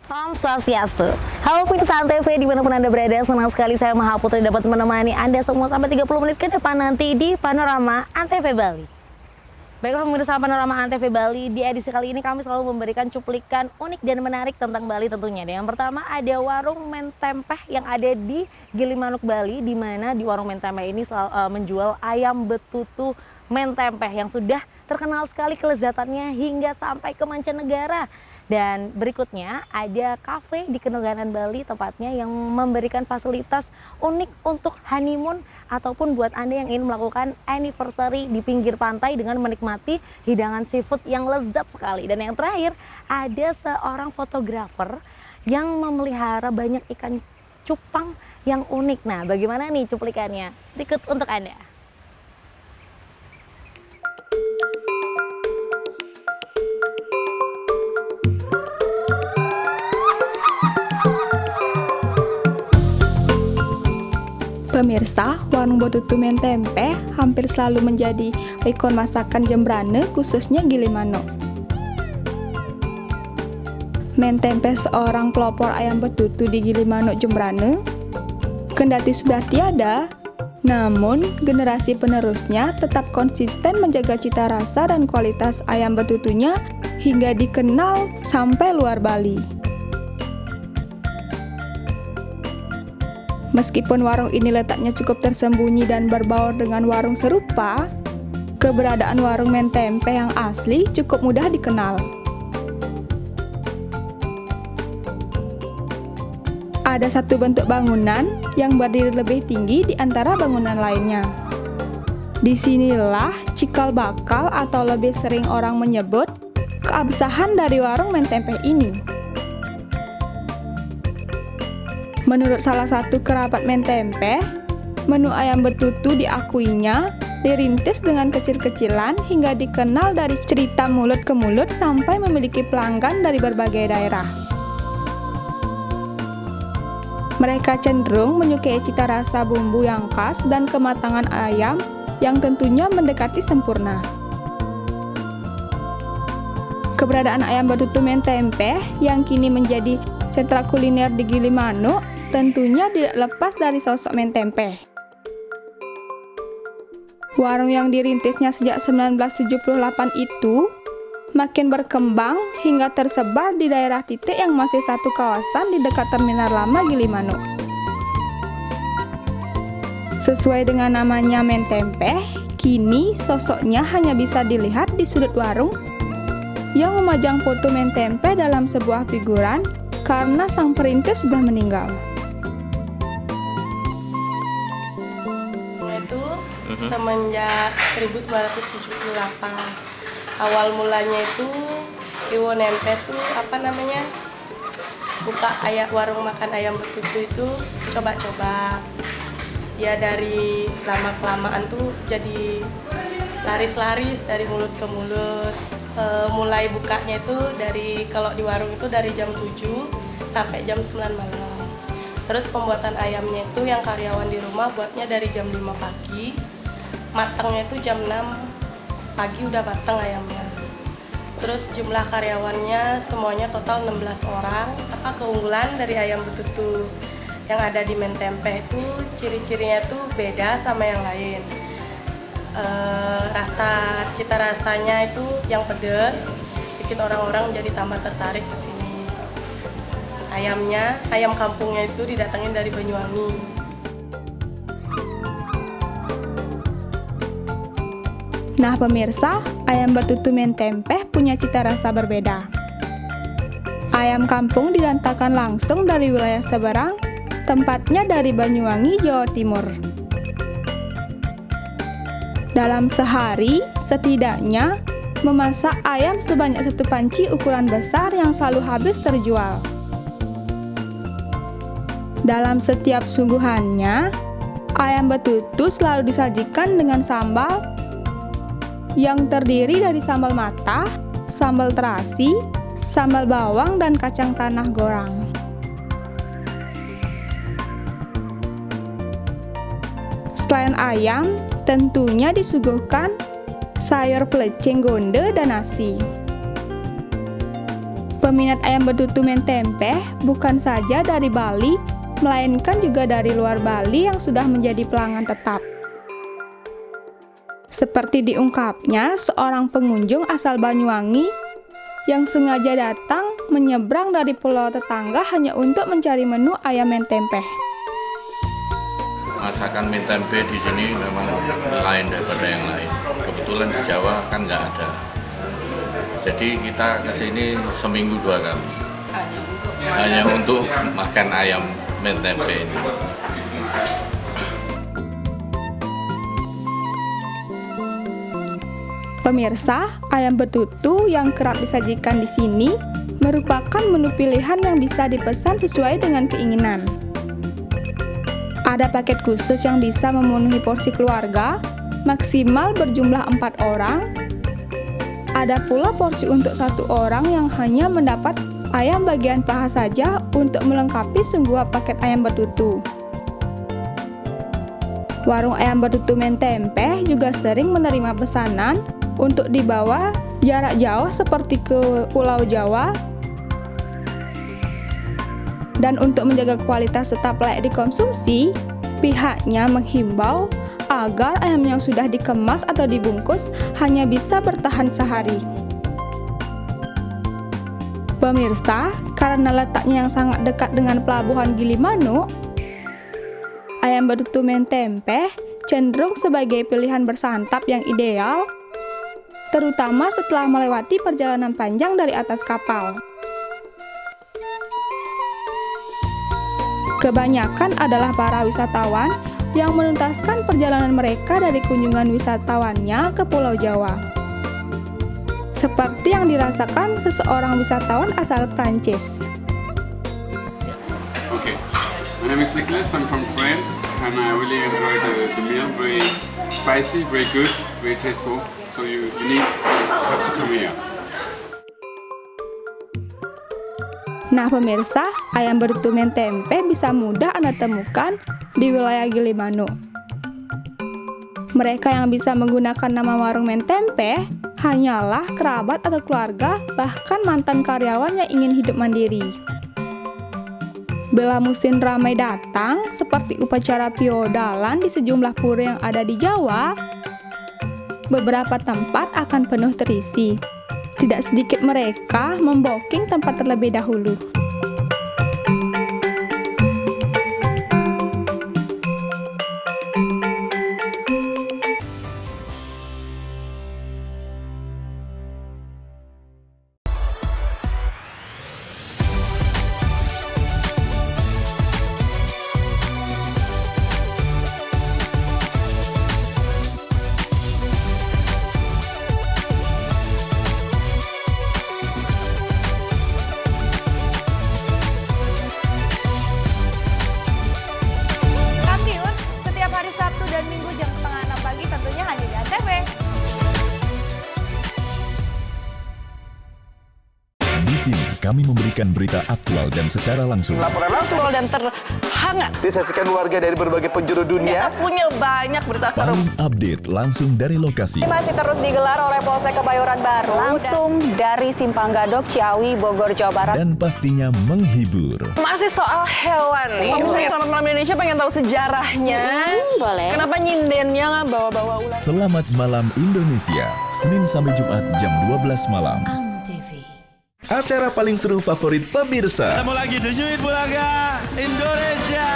Om Swastiastu. Halo pemirsa TV dimanapun Anda berada, senang sekali saya Maha Putri dapat menemani Anda semua sampai 30 menit ke depan nanti di Panorama Antv Bali. Baiklah pemirsa Panorama Antv Bali, di edisi kali ini kami selalu memberikan cuplikan unik dan menarik tentang Bali tentunya. Dan yang pertama ada warung Mentempeh yang ada di Gilimanuk, Bali, di mana di warung Mentempeh ini menjual ayam betutu Mentempeh yang sudah terkenal sekali kelezatannya hingga sampai ke mancanegara. Dan berikutnya ada kafe di Kenonganan Bali tepatnya yang memberikan fasilitas unik untuk honeymoon ataupun buat Anda yang ingin melakukan anniversary di pinggir pantai dengan menikmati hidangan seafood yang lezat sekali. Dan yang terakhir ada seorang fotografer yang memelihara banyak ikan cupang yang unik. Nah, bagaimana nih cuplikannya? Berikut untuk Anda. Pemirsa, warung betutu Mentempeh hampir selalu menjadi ikon masakan Jembrane, khususnya Gilimanuk. Mentempeh seorang pelopor ayam betutu di Gilimanuk, Jembrane. Kendati sudah tiada, namun generasi penerusnya tetap konsisten menjaga cita rasa dan kualitas ayam betutunya hingga dikenal sampai luar Bali. Meskipun warung ini letaknya cukup tersembunyi dan berbaur dengan warung serupa, keberadaan warung Mentempeh yang asli cukup mudah dikenal. Ada satu bentuk bangunan yang berdiri lebih tinggi di antara bangunan lainnya. Disinilah cikal bakal atau lebih sering orang menyebut keabsahan dari warung Mentempeh ini. Menurut salah satu kerabat Mentempeh, menu ayam betutu diakuinya dirintis dengan kecil-kecilan hingga dikenal dari cerita mulut ke mulut sampai memiliki pelanggan dari berbagai daerah. Mereka cenderung menyukai cita rasa bumbu yang khas dan kematangan ayam yang tentunya mendekati sempurna. Keberadaan ayam betutu Mentempeh yang kini menjadi sentra kuliner di Gilimanuk tentunya tidak lepas dari sosok Mentempeh. Warung yang dirintisnya sejak 1978 itu makin berkembang hingga tersebar di daerah titik yang masih satu kawasan di dekat Terminal Lama Gilimanuk. Sesuai dengan namanya Mentempeh, kini sosoknya hanya bisa dilihat di sudut warung yang memajang foto Mentempeh dalam sebuah figuran karena sang perintis sudah meninggal. Itu semenjak 1978. Awal mulanya itu Iwo Nempe tuh buka warung makan ayam betutu itu coba-coba. Ya dari lama-kelamaan tuh jadi laris-laris dari mulut ke mulut. Mulai bukanya itu kalau di warung itu dari jam 7 sampai jam 9 malam. Terus pembuatan ayamnya itu yang karyawan di rumah buatnya dari jam 5 pagi. Matangnya itu jam 6 pagi udah matang ayamnya. Terus jumlah karyawannya semuanya total 16 orang. Keunggulan dari ayam betutu yang ada di Mentempeh itu ciri-cirinya tuh beda sama yang lain. Cita rasanya itu yang pedas bikin orang-orang jadi tambah tertarik ke sini. Ayam kampungnya itu didatengin dari Banyuwangi. Nah pemirsa, ayam betutu Mentempeh punya cita rasa berbeda. Ayam kampung didatangkan langsung dari wilayah seberang, tempatnya dari Banyuwangi, Jawa Timur. Dalam sehari, setidaknya memasak ayam sebanyak 1 panci ukuran besar yang selalu habis terjual. Dalam setiap sungguhannya, ayam betutu selalu disajikan dengan sambal yang terdiri dari sambal matah, sambal terasi, sambal bawang, dan kacang tanah goreng. Selain ayam, tentunya disuguhkan sayur pelecing gonde dan nasi. Peminat ayam betutu mentempe bukan saja dari Bali, melainkan juga dari luar Bali yang sudah menjadi pelanggan tetap. Seperti diungkapnya seorang pengunjung asal Banyuwangi yang sengaja datang menyeberang dari pulau tetangga hanya untuk mencari menu ayam mentempe. Masakan mie tempe di sini memang lain daripada yang lain. Kebetulan di Jawa kan nggak ada. Jadi kita kesini seminggu 2 kali. Hanya untuk makan ayam mie tempe ini. Pemirsa, ayam betutu yang kerap disajikan di sini merupakan menu pilihan yang bisa dipesan sesuai dengan keinginan. Ada paket khusus yang bisa memenuhi porsi keluarga, maksimal berjumlah 4 orang. Ada pula porsi untuk 1 orang yang hanya mendapat ayam bagian paha saja untuk melengkapi sebuah paket ayam betutu. Warung ayam betutu mentempe juga sering menerima pesanan untuk dibawa jarak jauh seperti ke Pulau Jawa. Dan untuk menjaga kualitas tetap layak dikonsumsi, pihaknya menghimbau agar ayam yang sudah dikemas atau dibungkus hanya bisa bertahan sehari. Pemirsa, karena letaknya yang sangat dekat dengan pelabuhan Gilimanuk, ayam betutu mentempe cenderung sebagai pilihan bersantap yang ideal, terutama setelah melewati perjalanan panjang dari atas kapal. Kebanyakan adalah para wisatawan yang menuntaskan perjalanan mereka dari kunjungan wisatawannya ke Pulau Jawa. Seperti yang dirasakan seseorang wisatawan asal Prancis. Okay, my name is Nicholas, I'm from France, and I really enjoy the meal, very spicy, very good, very tasteful, so you have to come here. Nah pemirsa, ayam betutu mentempe bisa mudah Anda temukan di wilayah Gilimanuk. Mereka yang bisa menggunakan nama warung mentempe hanyalah kerabat atau keluarga, bahkan mantan karyawan yang ingin hidup mandiri. Bila musim ramai datang, seperti upacara piodalan di sejumlah pura yang ada di Jawa, beberapa tempat akan penuh terisi. Tidak sedikit mereka membooking tempat terlebih dahulu. Di sini kami memberikan berita aktual dan secara langsung. Laporan langsung dan terhangat disaksikan warga dari berbagai penjuru dunia. Kita punya banyak berita seru. Paling update langsung dari lokasi. Masih terus digelar oleh Polsek Kebayoran Baru. Langsung dari Simpang Gadok, Ciawi, Bogor, Jawa Barat. Dan pastinya menghibur. Masih soal hewan nih. Selamat Malam Indonesia pengen tahu sejarahnya. Boleh. Kenapa nyindennya nggak bawa-bawa ular? Selamat Malam Indonesia, Senin sampai Jumat jam 12 malam. Acara paling seru favorit pemirsa. Ketemu lagi The New It Bulaga Indonesia.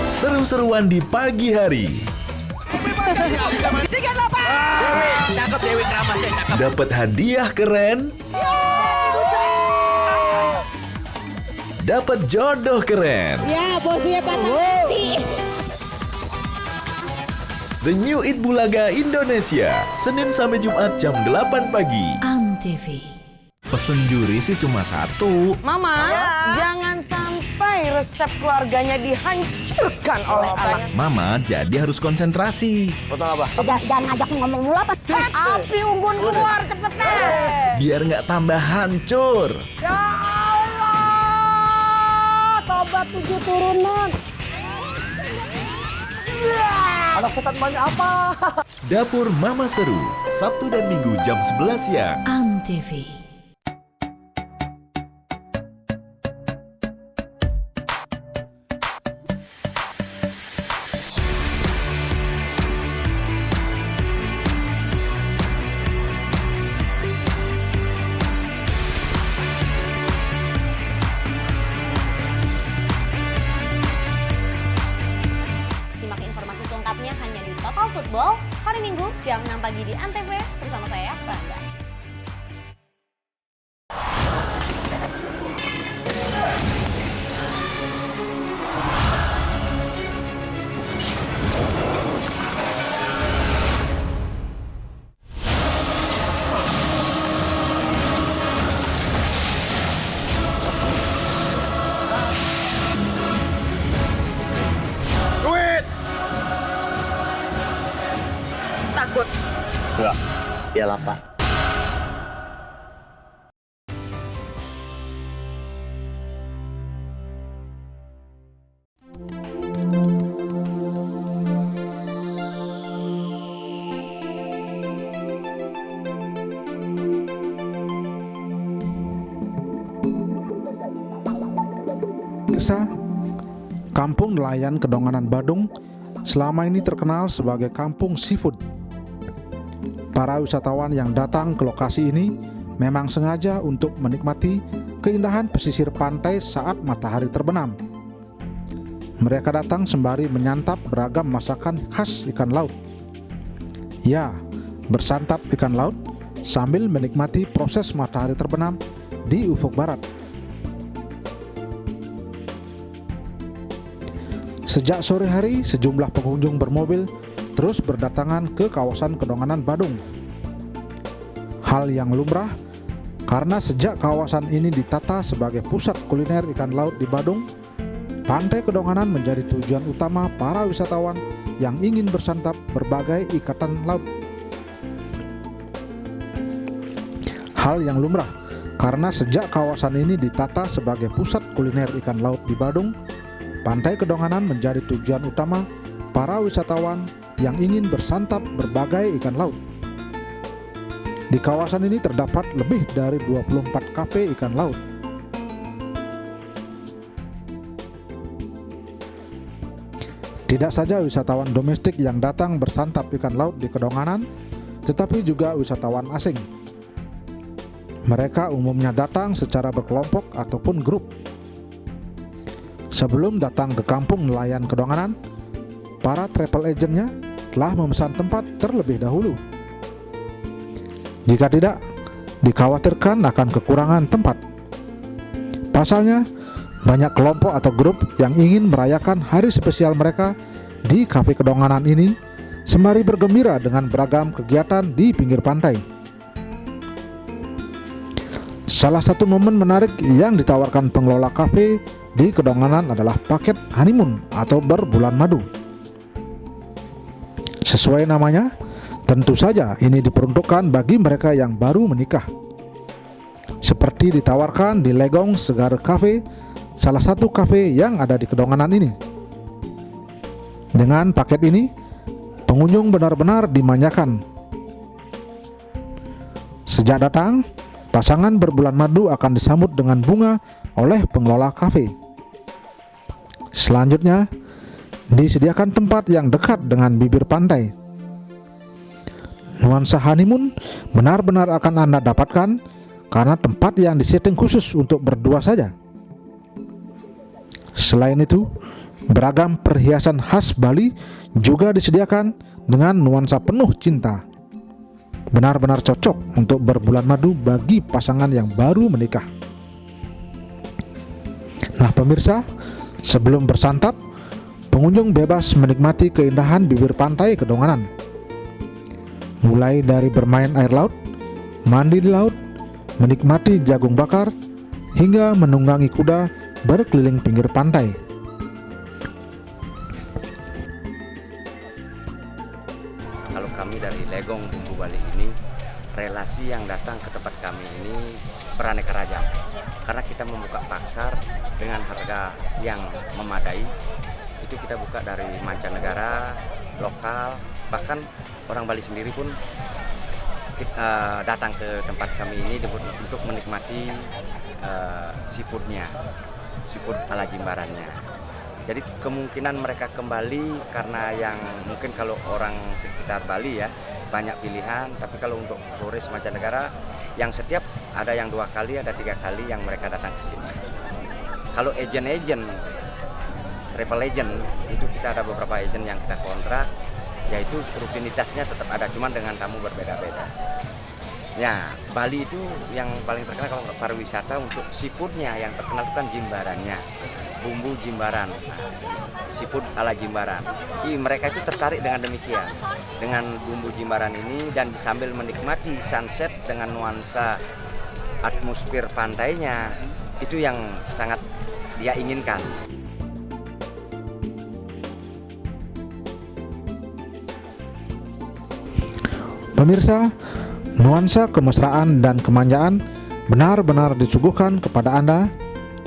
Seru-seruan di pagi hari. 38. Cakep Dewi Kramasya, cakep. Dapat hadiah keren. Dapat jodoh keren. Ya, bosnya patah hati. The New It Bulaga Indonesia, Senin sampai Jumat jam 8 pagi. Antv. Pesen juri sih cuma satu. Mama, jangan sampai resep keluarganya dihancurkan oleh anak. Mama jadi harus konsentrasi. Potong apa? Jangan ngajak ngomong mulu apa? Api unggun keluar cepetan. Biar nggak tambah hancur. Ya Allah, tobat 7 turunan. Anak setan banyak apa? Dapur Mama Seru, Sabtu dan Minggu jam 11 siang. Antv. Ngobrol hari Minggu jam 6 pagi di Antv bersama saya, Randa. Takut. Enggak, dia lapar. Pemirsa, Kampung Nelayan Kedonganan Badung selama ini terkenal sebagai kampung seafood. Para wisatawan yang datang ke lokasi ini memang sengaja untuk menikmati keindahan pesisir pantai saat matahari terbenam. Mereka datang sembari menyantap beragam masakan khas ikan laut. Ya, bersantap ikan laut sambil menikmati proses matahari terbenam di ufuk barat. Sejak sore hari, sejumlah pengunjung bermobil terus berdatangan ke kawasan Kedonganan Badung. Hal yang lumrah karena sejak kawasan ini ditata sebagai pusat kuliner ikan laut di Badung, Pantai Kedonganan menjadi tujuan utama para wisatawan yang ingin bersantap berbagai ikatan laut. Hal yang lumrah karena sejak kawasan ini ditata sebagai pusat kuliner ikan laut di Badung, Pantai Kedonganan menjadi tujuan utama para wisatawan yang ingin bersantap berbagai ikan laut. Di kawasan ini terdapat lebih dari 24 kafe ikan laut. Tidak saja wisatawan domestik yang datang bersantap ikan laut di Kedonganan, tetapi juga wisatawan asing. Mereka umumnya datang secara berkelompok ataupun grup. Sebelum datang ke kampung nelayan Kedonganan, para travel agentnya telah memesan tempat terlebih dahulu. Jika tidak, dikhawatirkan akan kekurangan tempat. Pasalnya, banyak kelompok atau grup yang ingin merayakan hari spesial mereka di Kafe Kedonganan ini sembari bergembira dengan beragam kegiatan di pinggir pantai. Salah satu momen menarik yang ditawarkan pengelola kafe di Kedonganan adalah paket honeymoon atau berbulan madu. Sesuai namanya, tentu saja ini diperuntukkan bagi mereka yang baru menikah. Seperti ditawarkan di Legong Segar Cafe, salah satu kafe yang ada di Kedonganan ini. Dengan paket ini, pengunjung benar-benar dimanjakan. Sejak datang, pasangan berbulan madu akan disambut dengan bunga oleh pengelola kafe. Selanjutnya, disediakan tempat yang dekat dengan bibir pantai. Nuansa honeymoon benar-benar akan Anda dapatkan karena tempat yang disetting khusus untuk berdua saja. Selain itu, beragam perhiasan khas Bali juga disediakan dengan nuansa penuh cinta. Benar-benar cocok untuk berbulan madu bagi pasangan yang baru menikah. Nah pemirsa, sebelum bersantap, pengunjung bebas menikmati keindahan bibir pantai Kedonganan. Mulai dari bermain air laut, mandi di laut, menikmati jagung bakar, hingga menunggangi kuda berkeliling pinggir pantai. Kalau kami dari Legong Bumbu Bali ini, relasi yang datang ke tempat kami ini beraneka ragam. Karena kita membuka pasar dengan harga yang memadai, itu kita buka dari mancanegara, lokal, bahkan orang Bali sendiri pun datang ke tempat kami ini untuk menikmati seafoodnya, seafood ala Jimbarannya. Jadi kemungkinan mereka kembali karena yang mungkin kalau orang sekitar Bali ya banyak pilihan, tapi kalau untuk turis mancanegara yang setiap ada yang 2 kali, ada 3 kali yang mereka datang ke sini. Kalau agent travel agent itu kita ada beberapa agent yang kita kontrak yaitu rutinitasnya tetap ada, cuman dengan tamu berbeda-beda. Ya, Bali itu yang paling terkenal kalau pariwisata untuk seafoodnya, yang terkenal itu kan jimbarannya, bumbu jimbaran, seafood ala jimbaran. Mereka itu tertarik dengan demikian, dengan bumbu jimbaran ini, dan sambil menikmati sunset dengan nuansa atmosfer pantainya, itu yang sangat dia inginkan. Pemirsa, nuansa kemesraan dan kemanjaan benar-benar disuguhkan kepada Anda,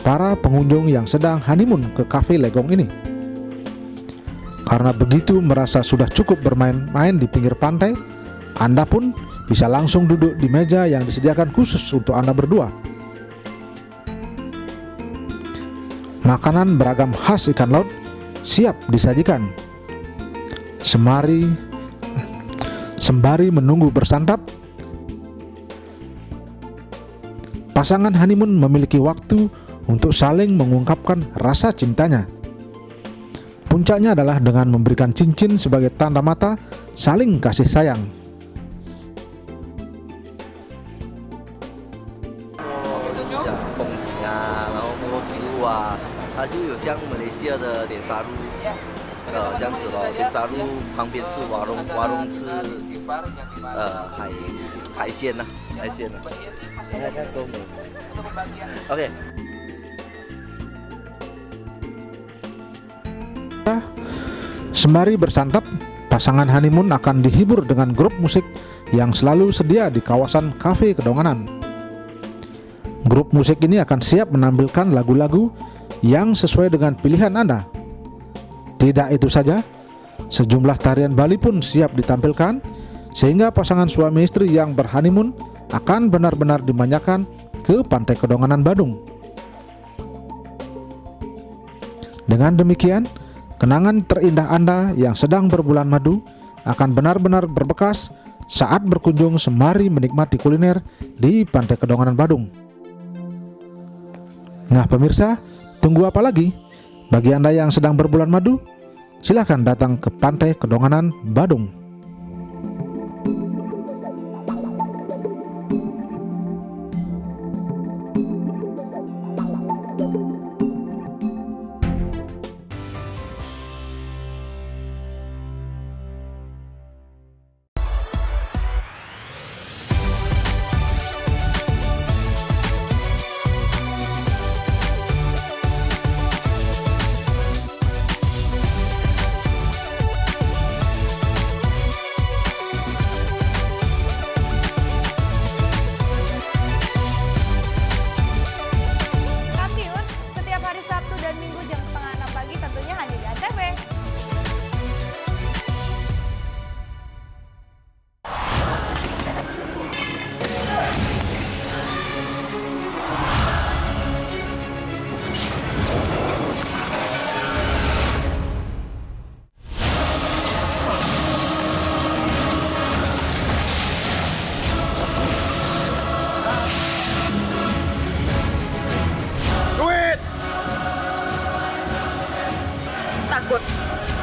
para pengunjung yang sedang honeymoon ke Cafe Legong ini. Karena begitu merasa sudah cukup bermain-main di pinggir pantai, Anda pun bisa langsung duduk di meja yang disediakan khusus untuk Anda berdua. Makanan beragam khas ikan laut siap disajikan. Sembari menunggu bersantap, pasangan honeymoon memiliki waktu untuk saling mengungkapkan rasa cintanya. Puncaknya adalah dengan memberikan cincin sebagai tanda mata saling kasih sayang. Sembari bersantap, pasangan honeymoon akan dihibur dengan grup musik yang selalu sedia di kawasan Cafe Kedonganan. Grup musik ini akan siap menampilkan lagu-lagu yang sesuai dengan pilihan Anda. Tidak itu saja, sejumlah tarian Bali pun siap ditampilkan, sehingga pasangan suami istri yang berhoneymoon akan benar-benar dimanjakan ke Pantai Kedonganan Badung. Dengan demikian, kenangan terindah Anda yang sedang berbulan madu akan benar-benar berbekas saat berkunjung sembari menikmati kuliner di Pantai Kedonganan Badung. Nah pemirsa, tunggu apa lagi? Bagi Anda yang sedang berbulan madu, silakan datang ke Pantai Kedonganan Badung.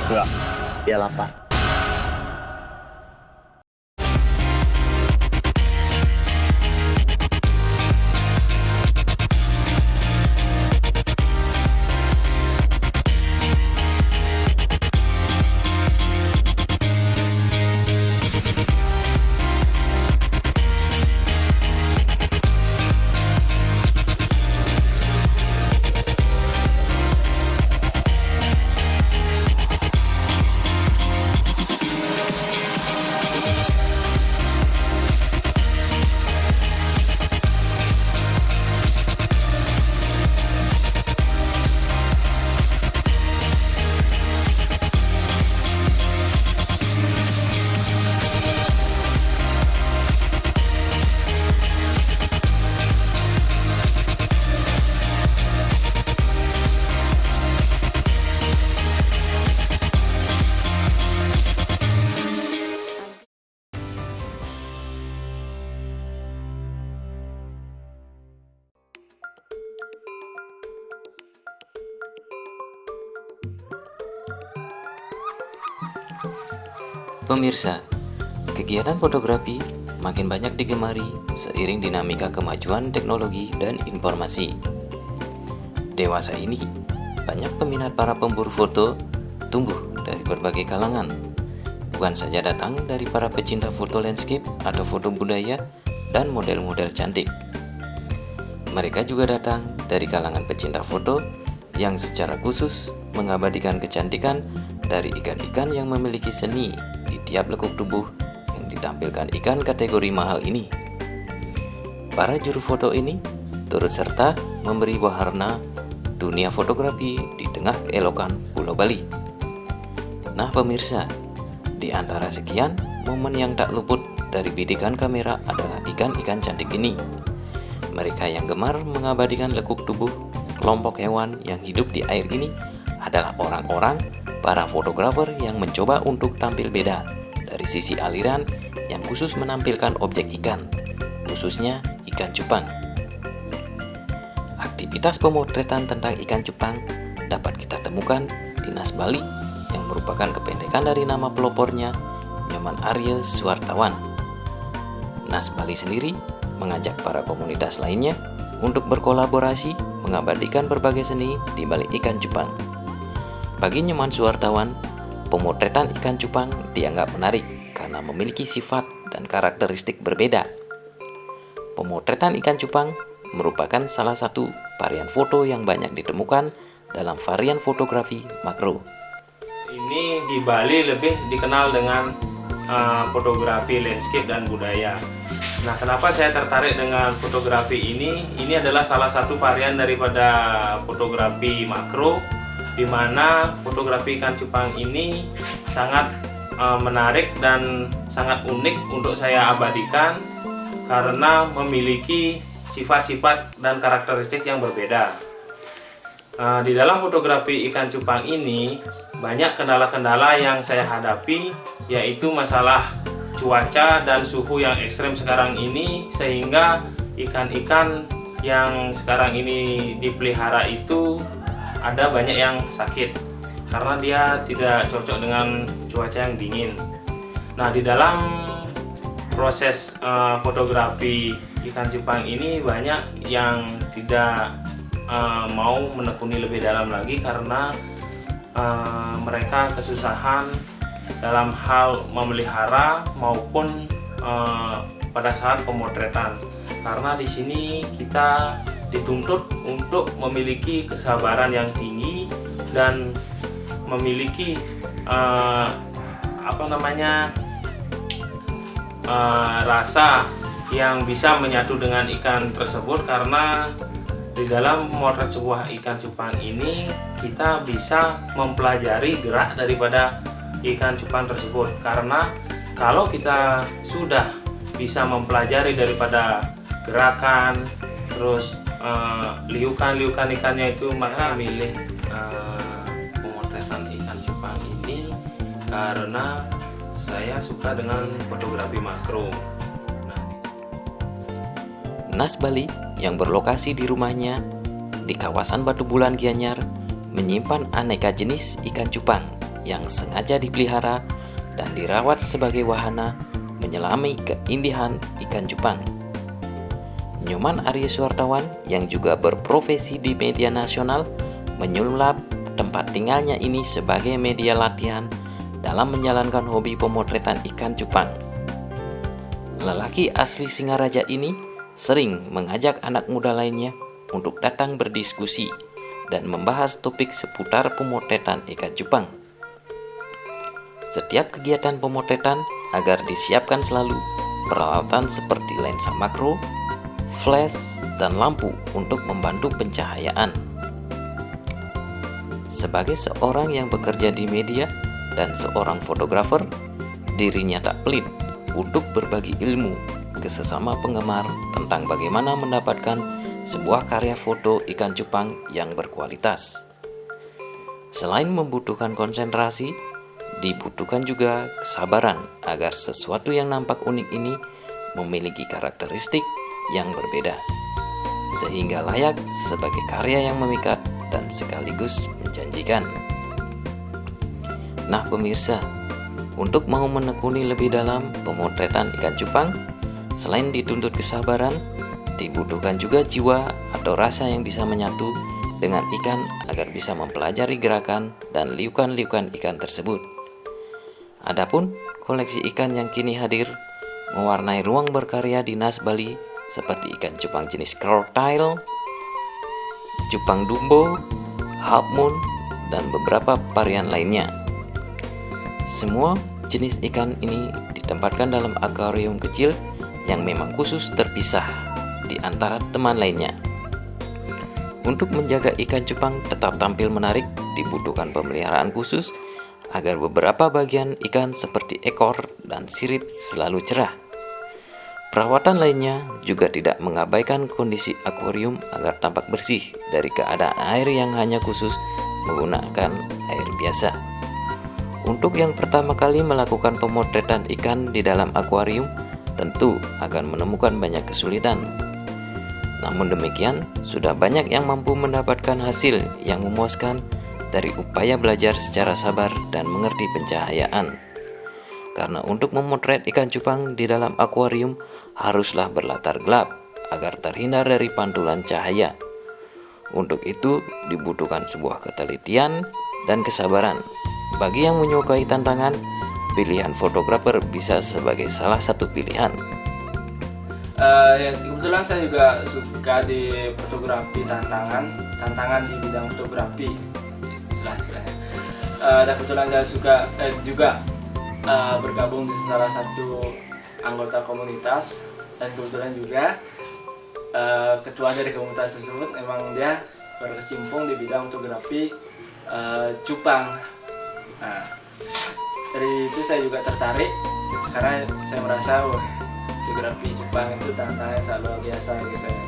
Enggak, dia lapar. Pemirsa, kegiatan fotografi makin banyak digemari seiring dinamika kemajuan teknologi dan informasi. Dewasa ini, banyak peminat para pemburu foto tumbuh dari berbagai kalangan, bukan saja datang dari para pecinta foto landscape atau foto budaya dan model-model cantik. Mereka juga datang dari kalangan pecinta foto yang secara khusus mengabadikan kecantikan dari ikan-ikan yang memiliki seni di tiap lekuk tubuh yang ditampilkan ikan kategori mahal ini. Para juru foto ini turut serta memberi warna dunia fotografi di tengah keelokan Pulau Bali. Nah pemirsa, di antara sekian momen yang tak luput dari bidikan kamera adalah ikan-ikan cantik ini. Mereka yang gemar mengabadikan lekuk tubuh kelompok hewan yang hidup di air ini adalah orang-orang para fotografer yang mencoba untuk tampil beda dari sisi aliran yang khusus menampilkan objek ikan, khususnya ikan cupang. Aktivitas pemotretan tentang ikan cupang dapat kita temukan di Nas Bali yang merupakan kependekan dari nama pelopornya, Nyoman Ariel Suartawan. Nas Bali sendiri mengajak para komunitas lainnya untuk berkolaborasi mengabadikan berbagai seni di balik ikan cupang. Bagi Nyoman Suartawan, pemotretan ikan cupang dianggap menarik karena memiliki sifat dan karakteristik berbeda. Pemotretan ikan cupang merupakan salah satu varian foto yang banyak ditemukan dalam varian fotografi makro. Ini di Bali lebih dikenal dengan fotografi landscape dan budaya. Nah, kenapa saya tertarik dengan fotografi ini? Ini adalah salah satu varian daripada fotografi makro, di mana fotografi ikan cupang ini sangat menarik dan sangat unik untuk saya abadikan karena memiliki sifat-sifat dan karakteristik yang berbeda. Di dalam fotografi ikan cupang ini banyak kendala-kendala yang saya hadapi, yaitu masalah cuaca dan suhu yang ekstrem sekarang ini, sehingga ikan-ikan yang sekarang ini dipelihara itu ada banyak yang sakit karena dia tidak cocok dengan cuaca yang dingin. Nah, di dalam proses fotografi ikan cupang ini banyak yang tidak mau menekuni lebih dalam lagi karena mereka kesusahan dalam hal memelihara maupun pada saat pemotretan, karena di sini kita dituntut untuk memiliki kesabaran yang tinggi dan memiliki rasa yang bisa menyatu dengan ikan tersebut, karena di dalam memotret sebuah ikan cupang ini kita bisa mempelajari gerak daripada ikan cupang tersebut, karena kalau kita sudah bisa mempelajari daripada gerakan terus liukan ikannya itu, maka milih pemotretan ikan cupang ini karena saya suka dengan fotografi makro. Nas Bali yang berlokasi di rumahnya di kawasan Batu Bulan Gianyar menyimpan aneka jenis ikan cupang yang sengaja dipelihara dan dirawat sebagai wahana menyelami keindahan ikan cupang. Nyoman Ariel Suartawan yang juga berprofesi di media nasional menyulap tempat tinggalnya ini sebagai media latihan dalam menjalankan hobi pemotretan ikan cupang. Lelaki asli Singaraja ini sering mengajak anak muda lainnya untuk datang berdiskusi dan membahas topik seputar pemotretan ikan cupang. Setiap kegiatan pemotretan agar disiapkan selalu peralatan seperti lensa makro, flash, dan lampu untuk membantu pencahayaan. Sebagai seorang yang bekerja di media dan seorang fotografer, dirinya tak pelit untuk berbagi ilmu ke sesama penggemar tentang bagaimana mendapatkan sebuah karya foto ikan cupang yang berkualitas. Selain membutuhkan konsentrasi, dibutuhkan juga kesabaran agar sesuatu yang nampak unik ini memiliki karakteristik yang berbeda, sehingga layak sebagai karya yang memikat dan sekaligus menjanjikan. Nah pemirsa, Untuk mau menekuni lebih dalam pemotretan ikan cupang, selain dituntut kesabaran, dibutuhkan juga jiwa atau rasa yang bisa menyatu dengan ikan agar bisa mempelajari gerakan dan liukan-liukan ikan tersebut. Adapun koleksi ikan yang kini hadir mewarnai ruang berkarya Dinas Bali seperti ikan cupang jenis crocodile, cupang dumbo, half moon, dan beberapa varian lainnya. Semua jenis ikan ini ditempatkan dalam akuarium kecil yang memang khusus terpisah di antara teman lainnya. Untuk menjaga ikan cupang tetap tampil menarik, dibutuhkan pemeliharaan khusus agar beberapa bagian ikan seperti ekor dan sirip selalu cerah. Perawatan lainnya juga tidak mengabaikan kondisi akuarium agar tampak bersih dari keadaan air yang hanya khusus menggunakan air biasa. Untuk yang pertama kali melakukan pemotretan ikan di dalam akuarium, tentu akan menemukan banyak kesulitan. Namun demikian, sudah banyak yang mampu mendapatkan hasil yang memuaskan dari upaya belajar secara sabar dan mengerti pencahayaan. Karena untuk memotret ikan cupang di dalam akuarium haruslah berlatar gelap agar terhindar dari pantulan cahaya. Untuk itu dibutuhkan sebuah ketelitian dan kesabaran. Bagi yang menyukai tantangan, pilihan fotografer bisa sebagai salah satu pilihan. Ya kebetulan saya juga suka di fotografi tantangan di bidang fotografi istilahnya. Dan kebetulan saya suka juga bergabung di salah satu anggota komunitas, dan kebetulan juga ketua dari komunitas tersebut memang dia berkecimpung di bidang fotografi cupang. Nah, dari itu saya juga tertarik karena saya merasa fotografi Jepang itu tantangannya sangat luar biasa bagi saya.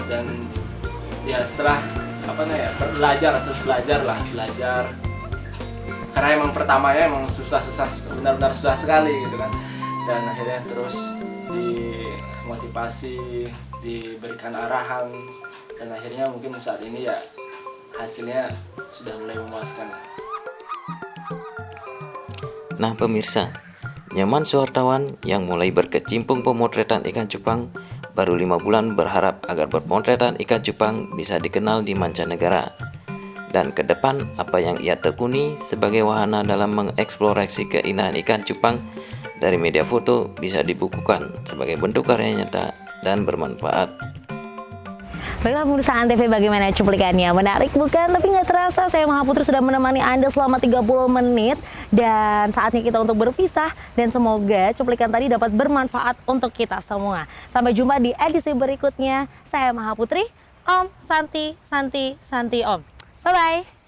Dan ya setelah belajar karena emang pertamanya emang benar-benar susah sekali gitu kan, dan akhirnya terus dimotivasi, diberikan arahan, dan akhirnya mungkin saat ini ya hasilnya sudah mulai memuaskan. Nah pemirsa, nyaman wartawan yang mulai berkecimpung pemotretan ikan cupang baru 5 bulan berharap agar pemotretan ikan cupang bisa dikenal di mancanegara. Dan ke depan apa yang ia tekuni sebagai wahana dalam mengeksplorasi keindahan ikan cupang dari media foto bisa dibukukan sebagai bentuk karya nyata dan bermanfaat. Baiklah pemirsa Antv, bagaimana cuplikannya? Menarik bukan? Tapi nggak terasa saya Mahaputri sudah menemani Anda selama 30 menit. Dan saatnya kita untuk berpisah. Dan semoga cuplikan tadi dapat bermanfaat untuk kita semua. Sampai jumpa di edisi berikutnya. Saya Mahaputri, Om Santi Om. Bye-bye.